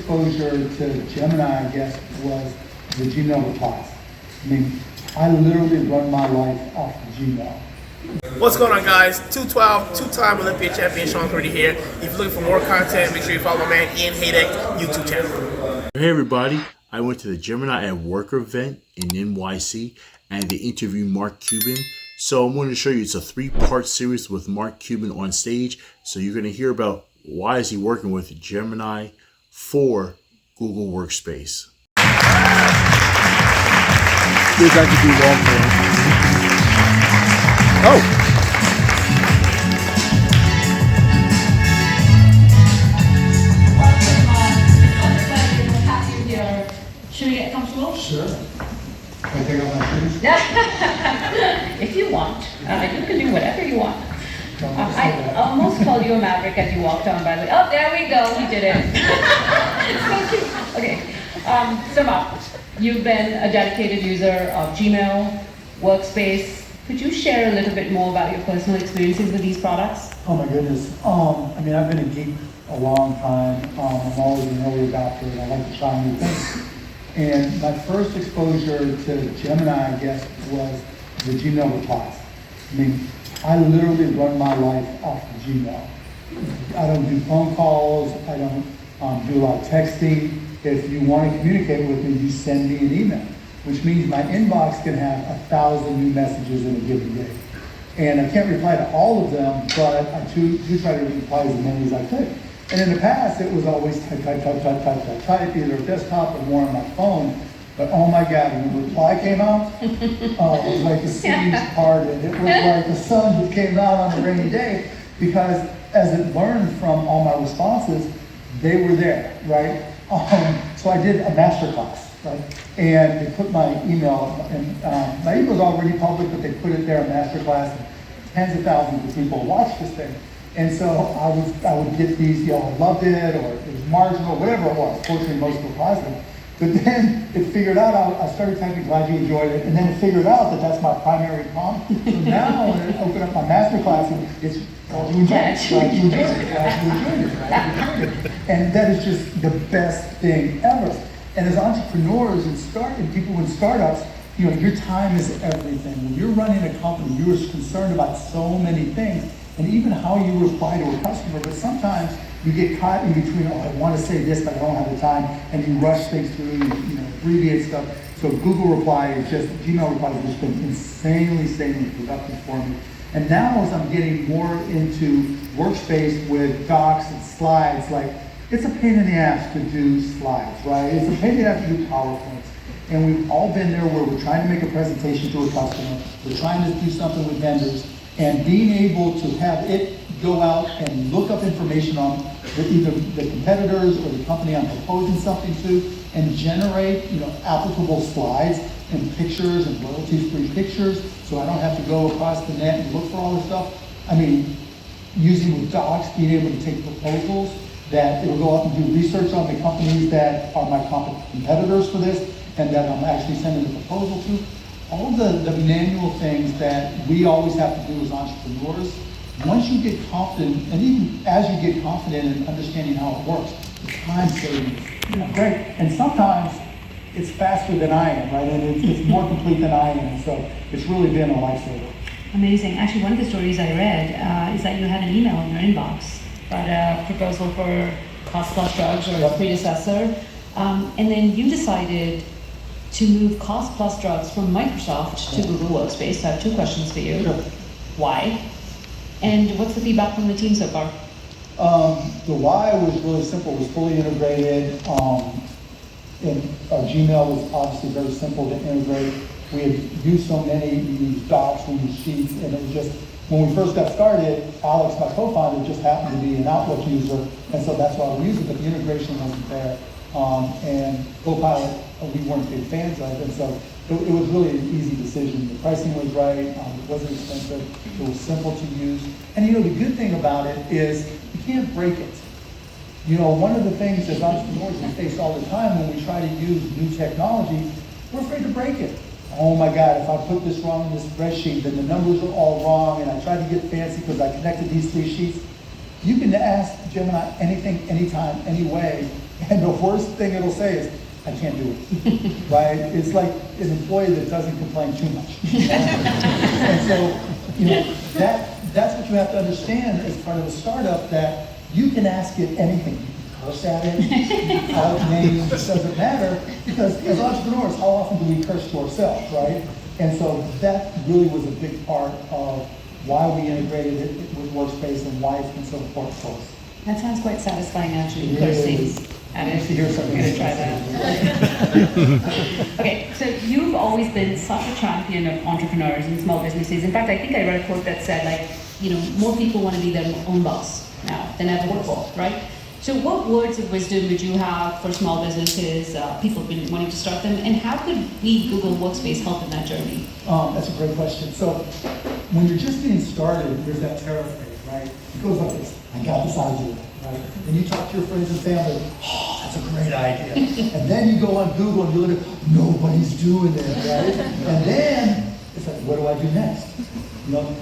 exposure to Gemini, I guess, was the Gmail replies. I mean, I literally run my life off of Gmail. What's going on, guys? 212, two-time Olympia champion Sean Curry here. If you're looking for more content, make sure you follow my man Ianheydecke YouTube channel. Hey everybody, I went to the Gemini at Work event in NYC and they interviewed Mark Cuban. So I'm going to show you, it's a 3-part series with Mark Cuban on stage. So you're going to hear about why is he working with Gemini for Google Workspace. Here's actually Walmart. Oh! Should we get comfortable? Sure. Can I take off my shoes? If you want. You can do whatever you want. I almost called you a maverick as you walked on, by the way. Oh, there we go. We did it. So cute. Okay. So Mark, you've been a dedicated user of Gmail, Workspace. Could you share a little bit more about your personal experiences with these products? Oh my goodness. I mean, I've been a geek a long time. I'm always an early adopter and I like to try new things. And my first exposure to Gemini, I guess, was the Gmail replies. I mean, I literally run my life off of Gmail. I don't do phone calls. I don't do a lot of texting. If you want to communicate with me, you send me an email, which means my inbox can have 1,000 new messages in a given day. And I can't reply to all of them, but I do try to reply as many as I could. And in the past, it was always type, either desktop or more on my phone. But oh my God, when the reply came out, it was like the seas parted. It was like the sun that came out on a rainy day, because as it learned from all my responses, they were there, right? So I did a masterclass, right? And they put my email, and my email was already public, but they put it there in masterclass, and tens of thousands of people watched this thing. And so I would get these, I loved it, or it was marginal, whatever it was. Fortunately, most were positive. But then it figured out, I started typing, glad you enjoyed it, and then it figured out that that's my primary prompt. So now when I open up my masterclass, it's, glad you enjoyed it, glad you enjoyed it, glad you enjoyed it, glad you enjoyed it. And that is just the best thing ever. And as entrepreneurs and people in startups, your time is everything. When you're running a company, you're concerned about so many things, and even how you reply to a customer. But sometimes you get caught in between, I want to say this, but I don't have the time, and you rush things through, abbreviate stuff. So Google reply is just, Gmail reply has just been insanely productive for me. And now as I'm getting more into Workspace with docs and slides, like, it's a pain in the ass to do slides, right? It's a pain in the ass to do PowerPoints. And we've all been there where we're trying to make a presentation to a customer, we're trying to do something with vendors, and being able to have it go out and look up information on either the competitors or the company I'm proposing something to, and generate applicable slides and pictures and royalties-free pictures, so I don't have to go across the net and look for all this stuff. I mean, using with docs, being able to take proposals that it will go out and do research on the companies that are my competitors for this, and that I'm actually sending the proposal to. All the manual things that we always have to do as entrepreneurs, once you get confident, and even as you get confident in understanding how it works, the time savings, great. And sometimes it's faster than I am, right? And it's more complete than I am. So it's really been a lifesaver. Amazing. Actually, one of the stories I read is that you had an email in your inbox about a proposal for Cost Plus Drugs or its predecessor, and then you decided to move Cost Plus Drugs from Microsoft to Google Workspace. So I have 2 questions for you. Sure. Why? And what's the feedback from the team so far? The why was really simple. It was fully integrated. And Gmail was obviously very simple to integrate. We had used so many, we used docs, we used sheets, and it was just, when we first got started, Alex, my co-founder, just happened to be an Outlook user, and so that's why we used it, but the integration wasn't there. And Copilot, we weren't big fans of, and so it was really an easy decision. The pricing was right, it wasn't expensive, it was simple to use. And the good thing about it is you can't break it. One of the things as entrepreneurs we face all the time when we try to use new technology, we're afraid to break it. Oh my God, if I put this wrong in this spreadsheet, then the numbers are all wrong, and I tried to get fancy because I connected these 3 sheets. You can ask Gemini anything, anytime, any way, And the worst thing it'll say is, I can't do it, right? It's like an employee that doesn't complain too much. And so, that's what you have to understand as part of a startup, that you can ask it anything. You can curse at it, call it names, it doesn't matter, because as entrepreneurs, how often do we curse to ourselves, right? And so that really was a big part of why we integrated it with Workspace and why it's been so important for us. That sounds quite satisfying, actually, It cursing is. at Nice to hear something. I'm gonna try that. Okay, so you've always been such a champion of entrepreneurs and small businesses. In fact, I think I read a quote that said, like, more people want to be their own boss now than ever before, right? So what words of wisdom would you have for small businesses, people who've been wanting to start them, and how could we, Google Workspace, help in that journey? That's a great question. So when you're just getting started, there's that terror phase, right? It goes like this, I got this idea, right? And you talk to your friends and family, oh, that's a great idea. And then you go on Google and you look at, nobody's doing it, right? And then it's like, what do I do next?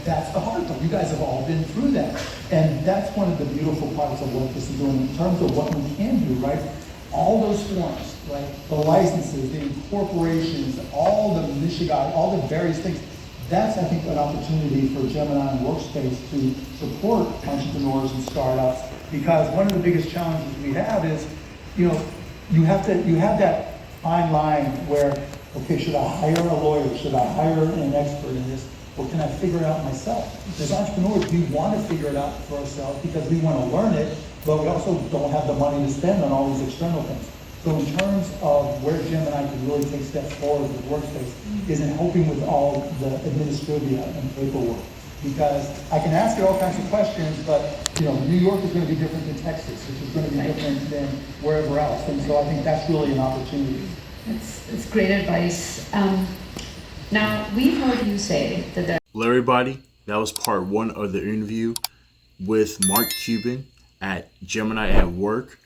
That's the hard part. You guys have all been through that. And that's one of the beautiful parts of what this is doing in terms of what we can do, right? All those forms, right? The licenses, the incorporations, all the Michigan, all the various things. That's, I think, an opportunity for Gemini and Workspace to support entrepreneurs and startups, because one of the biggest challenges we have is, you have that fine line where, okay, should I hire a lawyer? Should I hire an expert in this? Or can I figure it out myself? As entrepreneurs, we want to figure it out for ourselves because we want to learn it, but we also don't have the money to spend on all these external things. So in terms of where Gemini can really take steps forward with Workspace is in helping with all the administrivia and paperwork. Because I can ask it all kinds of questions, but New York is going to be different than Texas, which is going to be different than wherever else. And so I think that's really an opportunity. It's great advice. Now, we've heard you say that there... Hello everybody, that was part 1 of the interview with Mark Cuban at Gemini at Work.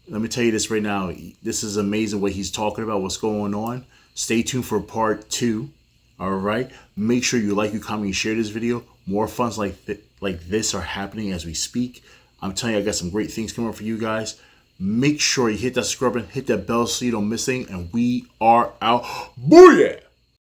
Let me tell you this right now, this is amazing what he's talking about, what's going on. Stay tuned for part 2, all right? Make sure you like, you comment, you share this video. More funs like this are happening as we speak. I'm telling you, I got some great things coming up for you guys. Make sure you hit that subscribe button, hit that bell so you don't miss anything, and we are out. Booyah!